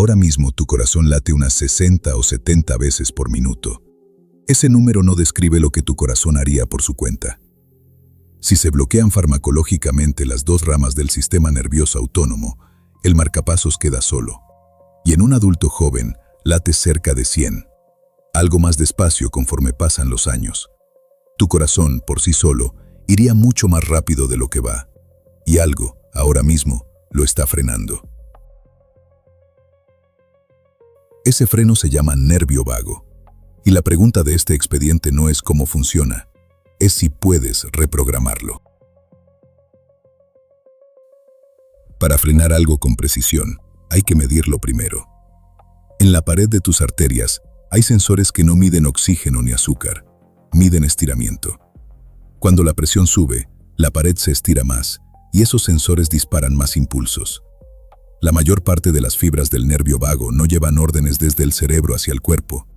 Ahora mismo tu corazón late unas 60 o 70 veces por minuto. Ese número no describe lo que tu corazón haría por su cuenta. Si se bloquean farmacológicamente las dos ramas del sistema nervioso autónomo, el marcapasos queda solo. Y en un adulto joven, late cerca de 100. Algo más despacio conforme pasan los años. Tu corazón, por sí solo, iría mucho más rápido de lo que va. Y algo, ahora mismo, lo está frenando. Ese freno se llama nervio vago. Y la pregunta de este expediente no es cómo funciona, es si puedes reprogramarlo. Para frenar algo con precisión, hay que medirlo primero. En la pared de tus arterias hay sensores que no miden oxígeno ni azúcar, miden estiramiento. Cuando la presión sube, la pared se estira más y esos sensores disparan más impulsos. La mayor parte de las fibras del nervio vago no llevan órdenes desde el cerebro hacia el cuerpo,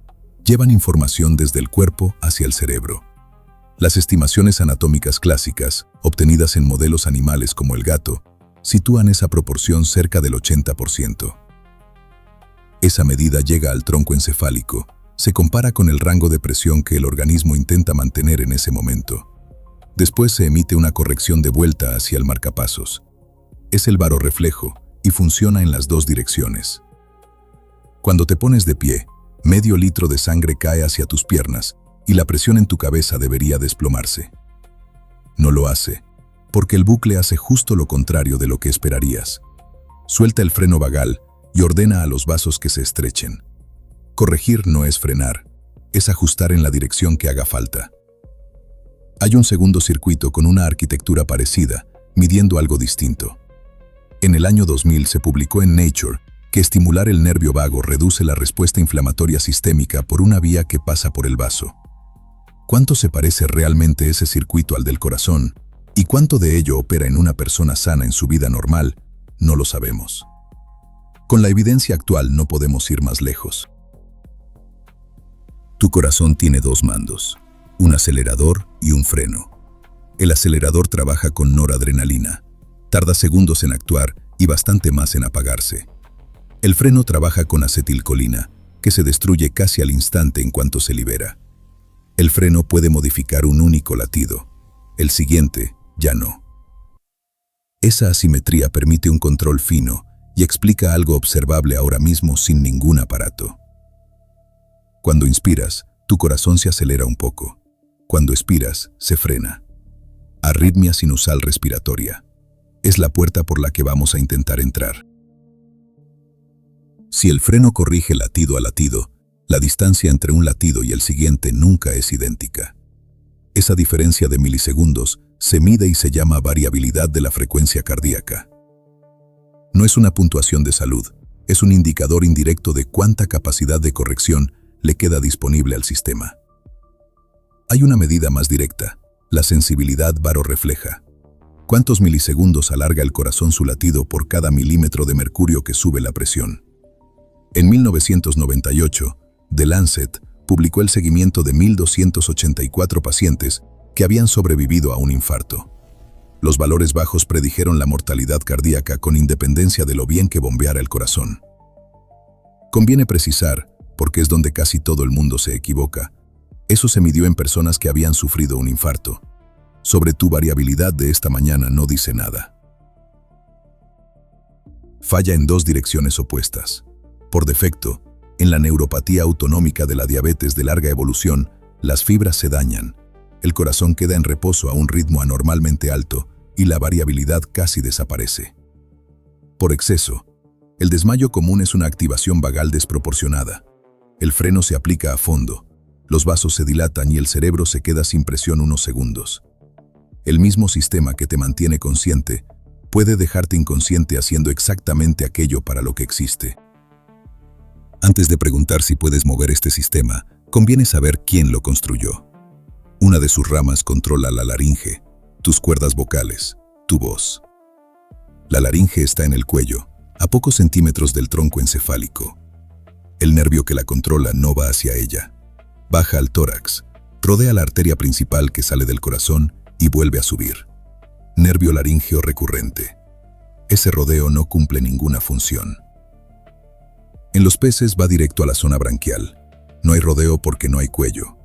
llevan información desde el cuerpo hacia el cerebro. Las estimaciones anatómicas clásicas, obtenidas en modelos animales como el gato, sitúan esa proporción cerca del 80%. Esa medida llega al tronco encefálico, se compara con el rango de presión que el organismo intenta mantener en ese momento. Después se emite una corrección de vuelta hacia el marcapasos. Es el barorreflejo y funciona en las dos direcciones. Cuando te pones de pie, medio litro de sangre cae hacia tus piernas y la presión en tu cabeza debería desplomarse. No lo hace, porque el bucle hace justo lo contrario de lo que esperarías. Suelta el freno vagal y ordena a los vasos que se estrechen. Corregir no es frenar, es ajustar en la dirección que haga falta. Hay un segundo circuito con una arquitectura parecida, midiendo algo distinto. En el año 2000 se publicó en Nature que estimular el nervio vago reduce la respuesta inflamatoria sistémica por una vía que pasa por el vaso. ¿Cuánto se parece realmente ese circuito al del corazón? ¿Y cuánto de ello opera en una persona sana en su vida normal? No lo sabemos. Con la evidencia actual no podemos ir más lejos. Tu corazón tiene dos mandos, un acelerador y un freno. El acelerador trabaja con noradrenalina. Tarda segundos en actuar y bastante más en apagarse. El freno trabaja con acetilcolina, que se destruye casi al instante en cuanto se libera. El freno puede modificar un único latido. El siguiente, ya no. Esa asimetría permite un control fino y explica algo observable ahora mismo sin ningún aparato. Cuando inspiras, tu corazón se acelera un poco. Cuando expiras, se frena. Arritmia sinusal respiratoria. Es la puerta por la que vamos a intentar entrar. Si el freno corrige latido a latido, la distancia entre un latido y el siguiente nunca es idéntica. Esa diferencia de milisegundos se mide y se llama variabilidad de la frecuencia cardíaca. No es una puntuación de salud, es un indicador indirecto de cuánta capacidad de corrección le queda disponible al sistema. Hay una medida más directa, la sensibilidad barorrefleja. ¿Cuántos milisegundos alarga el corazón su latido por cada milímetro de mercurio que sube la presión? En 1998, The Lancet publicó el seguimiento de 1.284 pacientes que habían sobrevivido a un infarto. Los valores bajos predijeron la mortalidad cardíaca con independencia de lo bien que bombeara el corazón. Conviene precisar, porque es donde casi todo el mundo se equivoca, eso se midió en personas que habían sufrido un infarto. Sobre tu variabilidad de esta mañana no dice nada. Falla en dos direcciones opuestas. Por defecto, en la neuropatía autonómica de la diabetes de larga evolución, las fibras se dañan, el corazón queda en reposo a un ritmo anormalmente alto y la variabilidad casi desaparece. Por exceso, el desmayo común es una activación vagal desproporcionada. El freno se aplica a fondo, los vasos se dilatan y el cerebro se queda sin presión unos segundos. El mismo sistema que te mantiene consciente puede dejarte inconsciente haciendo exactamente aquello para lo que existe. Antes de preguntar si puedes mover este sistema, conviene saber quién lo construyó. Una de sus ramas controla la laringe, tus cuerdas vocales, tu voz. La laringe está en el cuello, a pocos centímetros del tronco encefálico. El nervio que la controla no va hacia ella. Baja al tórax, rodea la arteria principal que sale del corazón y vuelve a subir. Nervio laríngeo recurrente. Ese rodeo no cumple ninguna función. En los peces va directo a la zona branquial. No hay rodeo porque no hay cuello.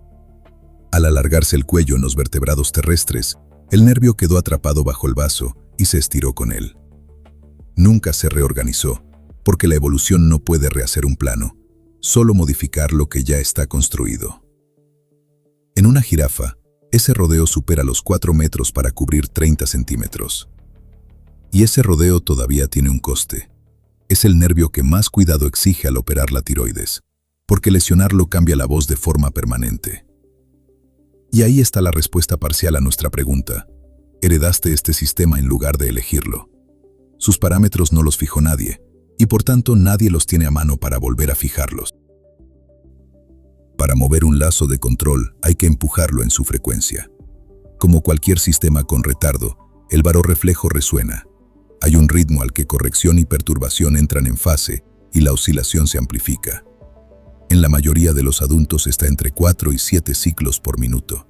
Al alargarse el cuello en los vertebrados terrestres, el nervio quedó atrapado bajo el vaso y se estiró con él. Nunca se reorganizó, porque la evolución no puede rehacer un plano, solo modificar lo que ya está construido. En una jirafa, ese rodeo supera los 4 metros para cubrir 30 centímetros. Y ese rodeo todavía tiene un coste. Es el nervio que más cuidado exige al operar la tiroides, porque lesionarlo cambia la voz de forma permanente. Y ahí está la respuesta parcial a nuestra pregunta. Heredaste este sistema en lugar de elegirlo. Sus parámetros no los fijó nadie, y por tanto nadie los tiene a mano para volver a fijarlos. Para mover un lazo de control hay que empujarlo en su frecuencia. Como cualquier sistema con retardo, el barorreflejo resuena. Hay un ritmo al que corrección y perturbación entran en fase y la oscilación se amplifica. En la mayoría de los adultos está entre 4 y 7 ciclos por minuto.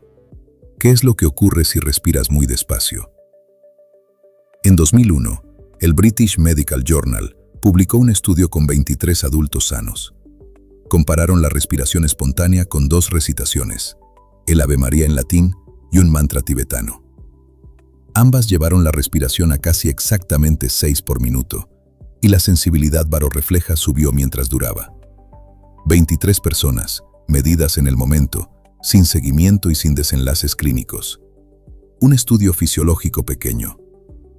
¿Qué es lo que ocurre si respiras muy despacio? En 2001, el British Medical Journal publicó un estudio con 23 adultos sanos. Compararon la respiración espontánea con 2 recitaciones, el Ave María en latín y un mantra tibetano. Ambas llevaron la respiración a casi exactamente 6 por minuto, y la sensibilidad barorrefleja subió mientras duraba. 23 personas, medidas en el momento, sin seguimiento y sin desenlaces clínicos. Un estudio fisiológico pequeño.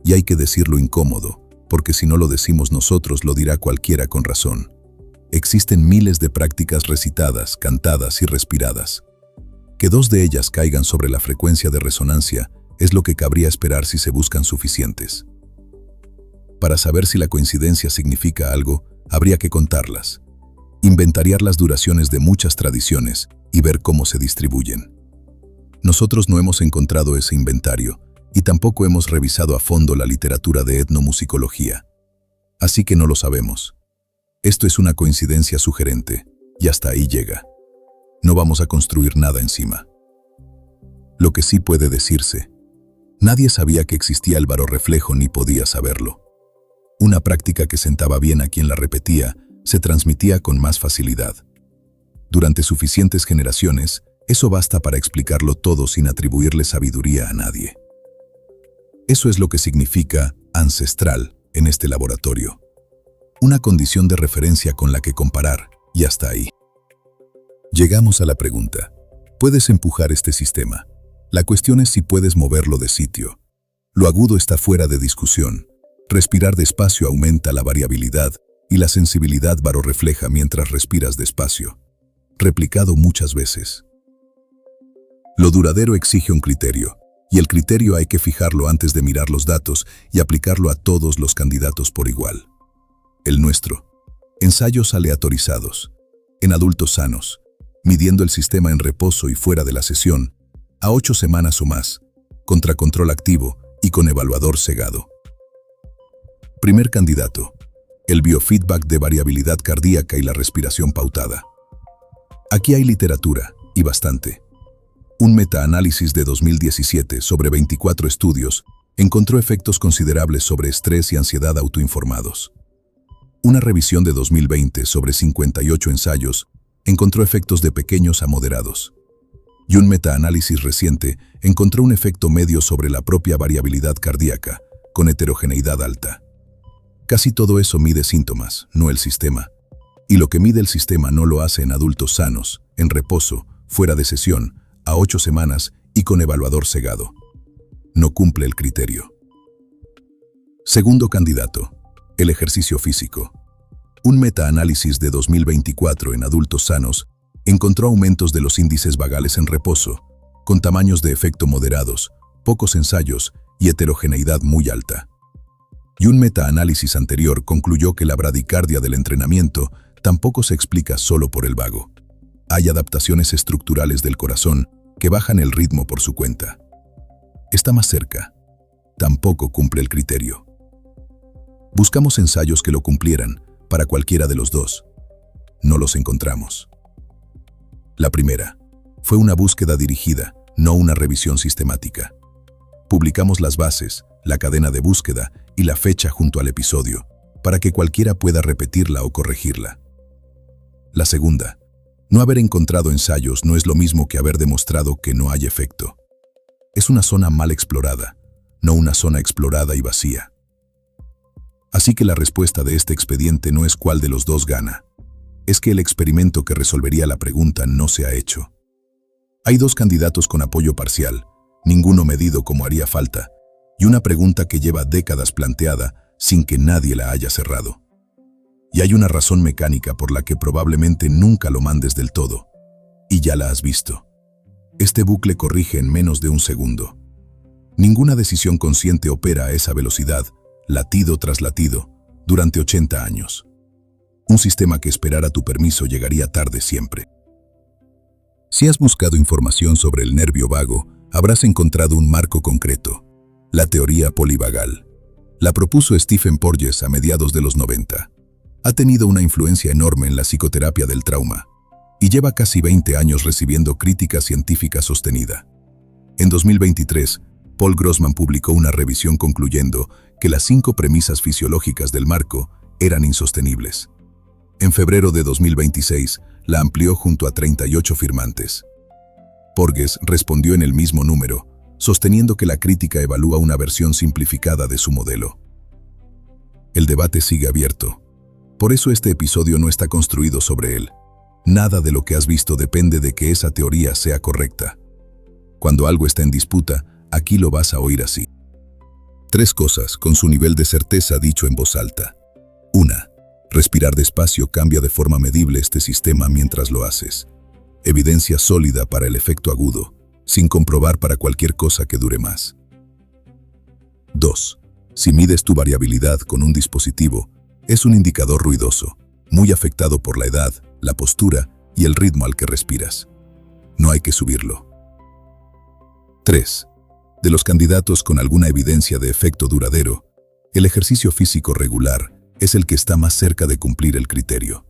Y hay que decirlo incómodo, porque si no lo decimos nosotros lo dirá cualquiera con razón. Existen miles de prácticas recitadas, cantadas y respiradas. Que 2 de ellas caigan sobre la frecuencia de resonancia es lo que cabría esperar si se buscan suficientes. Para saber si la coincidencia significa algo, habría que contarlas. Inventariar las duraciones de muchas tradiciones y ver cómo se distribuyen. Nosotros no hemos encontrado ese inventario y tampoco hemos revisado a fondo la literatura de etnomusicología. Así que no lo sabemos. Esto es una coincidencia sugerente y hasta ahí llega. No vamos a construir nada encima. Lo que sí puede decirse: nadie sabía que existía el barorreflejo ni podía saberlo. Una práctica que sentaba bien a quien la repetía se transmitía con más facilidad. Durante suficientes generaciones, eso basta para explicarlo todo sin atribuirle sabiduría a nadie. Eso es lo que significa ancestral en este laboratorio. Una condición de referencia con la que comparar, y hasta ahí. Llegamos a la pregunta: ¿puedes empujar este sistema? La cuestión es si puedes moverlo de sitio. Lo agudo está fuera de discusión. Respirar despacio aumenta la variabilidad y la sensibilidad barorrefleja mientras respiras despacio. Replicado muchas veces. Lo duradero exige un criterio, y el criterio hay que fijarlo antes de mirar los datos y aplicarlo a todos los candidatos por igual. El nuestro. Ensayos aleatorizados. En adultos sanos. Midiendo el sistema en reposo y fuera de la sesión, a 8 semanas o más, contra control activo y con evaluador cegado. Primer candidato. El biofeedback de variabilidad cardíaca y la respiración pautada. Aquí hay literatura, y bastante. Un metaanálisis de 2017 sobre 24 estudios encontró efectos considerables sobre estrés y ansiedad autoinformados. Una revisión de 2020 sobre 58 ensayos encontró efectos de pequeños a moderados. Y un metaanálisis reciente encontró un efecto medio sobre la propia variabilidad cardíaca, con heterogeneidad alta. Casi todo eso mide síntomas, no el sistema. Y lo que mide el sistema no lo hace en adultos sanos, en reposo, fuera de sesión, a 8 semanas y con evaluador cegado. No cumple el criterio. Segundo candidato, el ejercicio físico. Un metaanálisis de 2024 en adultos sanos encontró aumentos de los índices vagales en reposo, con tamaños de efecto moderados, pocos ensayos y heterogeneidad muy alta. Y un metaanálisis anterior concluyó que la bradicardia del entrenamiento tampoco se explica solo por el vago. Hay adaptaciones estructurales del corazón que bajan el ritmo por su cuenta. Está más cerca. Tampoco cumple el criterio. Buscamos ensayos que lo cumplieran para cualquiera de los dos. No los encontramos. La primera fue una búsqueda dirigida, no una revisión sistemática. Publicamos las bases, la cadena de búsqueda y la fecha junto al episodio, para que cualquiera pueda repetirla o corregirla. La segunda, no haber encontrado ensayos no es lo mismo que haber demostrado que no hay efecto. Es una zona mal explorada, no una zona explorada y vacía. Así que la respuesta de este expediente no es cuál de los dos gana. Es que el experimento que resolvería la pregunta no se ha hecho. Hay dos candidatos con apoyo parcial, ninguno medido como haría falta, y una pregunta que lleva décadas planteada sin que nadie la haya cerrado. Y hay una razón mecánica por la que probablemente nunca lo mandes del todo. Y ya la has visto. Este bucle corrige en menos de un segundo. Ninguna decisión consciente opera a esa velocidad, latido tras latido, durante 80 años. Un sistema que esperara tu permiso llegaría tarde siempre. Si has buscado información sobre el nervio vago, habrás encontrado un marco concreto: la teoría polivagal. La propuso Stephen Porges a mediados de los 90. Ha tenido una influencia enorme en la psicoterapia del trauma y lleva casi 20 años recibiendo crítica científica sostenida. En 2023, Paul Grossman publicó una revisión concluyendo que las 5 premisas fisiológicas del marco eran insostenibles. En febrero de 2026, la amplió junto a 38 firmantes. Porges respondió en el mismo número, sosteniendo que la crítica evalúa una versión simplificada de su modelo. El debate sigue abierto. Por eso este episodio no está construido sobre él. Nada de lo que has visto depende de que esa teoría sea correcta. Cuando algo está en disputa, aquí lo vas a oír así. 3 cosas con su nivel de certeza dicho en voz alta. 1. Respirar despacio cambia de forma medible este sistema mientras lo haces. Evidencia sólida para el efecto agudo, sin comprobar para cualquier cosa que dure más. 2. Si mides tu variabilidad con un dispositivo, es un indicador ruidoso, muy afectado por la edad, la postura y el ritmo al que respiras. No hay que subirlo. 3. De los candidatos con alguna evidencia de efecto duradero, el ejercicio físico regular es el que está más cerca de cumplir el criterio.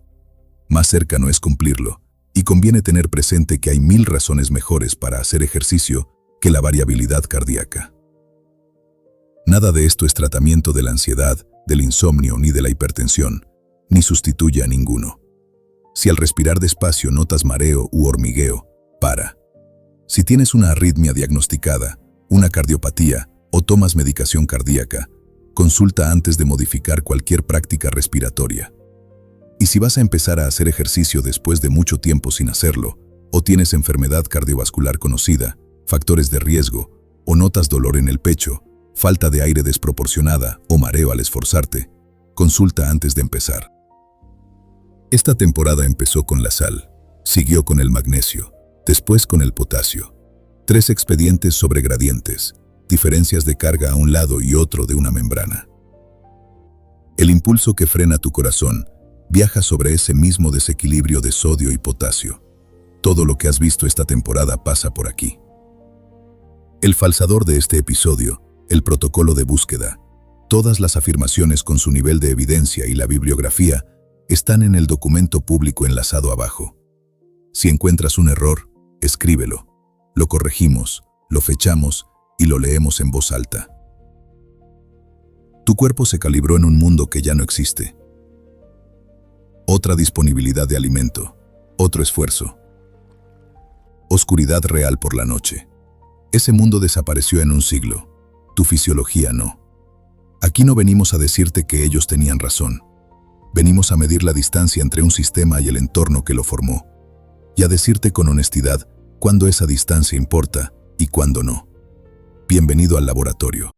Más cerca no es cumplirlo, y conviene tener presente que hay 1000 razones mejores para hacer ejercicio que la variabilidad cardíaca. Nada de esto es tratamiento de la ansiedad, del insomnio ni de la hipertensión, ni sustituye a ninguno. Si al respirar despacio notas mareo u hormigueo, para. Si tienes una arritmia diagnosticada, una cardiopatía o tomas medicación cardíaca, consulta antes de modificar cualquier práctica respiratoria. Y si vas a empezar a hacer ejercicio después de mucho tiempo sin hacerlo, o tienes enfermedad cardiovascular conocida, factores de riesgo, o notas dolor en el pecho, falta de aire desproporcionada o mareo al esforzarte, consulta antes de empezar. Esta temporada empezó con la sal, siguió con el magnesio, después con el potasio. 3 expedientes sobre gradientes, diferencias de carga a un lado y otro de una membrana. El impulso que frena tu corazón viaja sobre ese mismo desequilibrio de sodio y potasio. Todo lo que has visto esta temporada pasa por aquí. El falsador de este episodio, el protocolo de búsqueda. Todas las afirmaciones con su nivel de evidencia y la bibliografía están en el documento público enlazado abajo. Si encuentras un error, escríbelo. Lo corregimos, lo fechamos y lo leemos en voz alta. Tu cuerpo se calibró en un mundo que ya no existe. Otra disponibilidad de alimento, otro esfuerzo. Oscuridad real por la noche. Ese mundo desapareció en un siglo. Tu fisiología no. Aquí no venimos a decirte que ellos tenían razón. Venimos a medir la distancia entre un sistema y el entorno que lo formó. Y a decirte con honestidad cuándo esa distancia importa y cuándo no. Bienvenido al laboratorio.